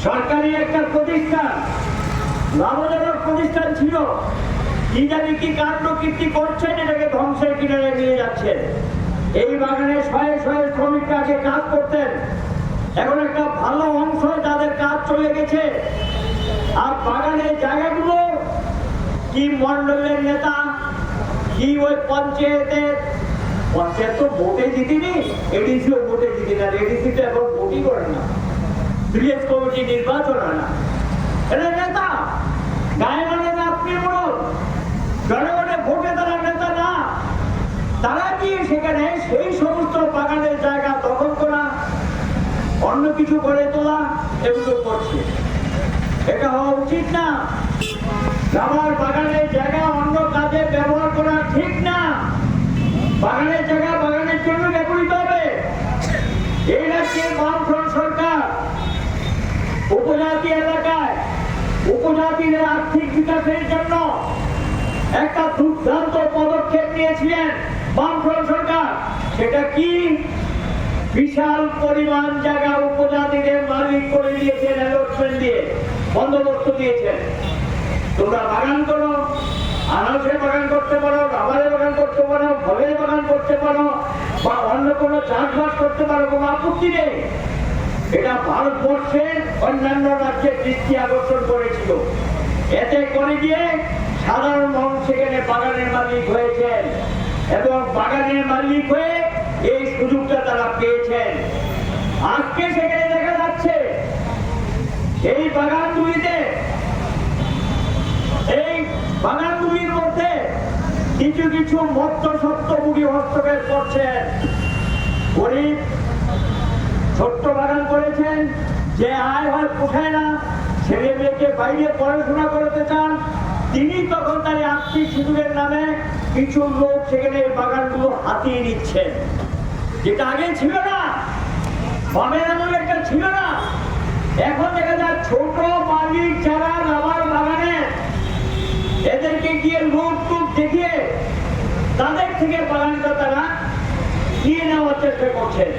সরকারি একটা প্রতিষ্ঠান, লাভজনক প্রতিষ্ঠান ছিল, কি জানি কি কাণ্ড কীর্তি করছেন, এটাকে ধ্বংসের কিনারে নিয়ে যাচ্ছেন। এই বাগানে শয়ে শয়ে শ্রমিকরা আগে কাজ করতেন, এখন একটা ভালো অংশ তাদের কাজ চলে গেছে। আর বাগানের জায়গাগুলো কি মন্ডলের নেতা, কি ওই পঞ্চায়েত তো ভোটে জিতিনি, এডিসিও ভোটে জিতি না, এডিসি তো এখন ভোটই করে না, ভিলেজ কমিটি নির্বাচন হয় না। এটা নেতা গায়ে মানে না, আপনি বলুন জনগণের ভোটে তারা নেতা না। তারা গিয়ে সেখানে সেই সমস্ত বাগানের জায়গা দখল করা, অন্য কিছু করে তোলা, এগুলো করছে। এটা হওয়া উচিত না। আমার বাগানের জায়গা অন্য কাজে ব্যবহার করা ঠিক না। বাগানের জায়গা বাগানের জন্য ব্যবহৃত হবে। এই রাজ্যের বামফ্রন্ট সরকার উপজাতি এলাকায় উপজাতিদের আর্থিক বিকাশের জন্য একটা দুর্দান্ত পদক্ষেপ নিয়েছিলেন বামফ্রন্ট সরকার। সেটা কি? বিশাল পরিমাণ জায়গা উপজাতিদের মালিক করে দিয়েছেন, অ্যালটমেন্ট দিয়ে বন্দোবস্ত দিয়েছেন। তোমরা বাগান করো, আনারসের বাগান করতে পারো, রাবারের বাগান করতে পারো, ফলের বাগান করতে পারো, বা অন্য কোনো চাষবাস করতে পারো, কোনো আপত্তি নেই। এটা ভারতবর্ষের অন্যান্য রাজ্যের দৃষ্টি আকর্ষণ করেছিল। এতে করে গিয়ে সাধারণ মানুষ সেখানে বাগানের মালিক হয়েছেন এবং বাগানের মালিক হয়ে এই সুযোগটা তারা পেয়েছেন। আজকে সেখানে দেখা যাচ্ছে এই বাগানগুলির মধ্যে কিছু কিছু মধ্যস্বত্বভোগী হস্তক্ষেপ করছেন। গরিব ছোট্ট বাগান করেছেন, যে আয় হয় পোষায় না, ছেলে মেয়েকে বাইরে পড়াশোনা করতে চান, তিনি তখন তার আর্থিক সুযোগের নামে কিছু লোক সেখানে এই বাগানগুলো হাতিয়ে নিচ্ছেন, যেটা আগে ছিল না। বামের আমলে একটা ছিল না। এখন দেখা যায় ছোট মালিক যারা রাবার বাগানে, এদেরকে গিয়ে লুট দেখিয়ে তাদের থেকে বাগানটা তারা নিয়ে নেওয়ার চেষ্টা করছেন।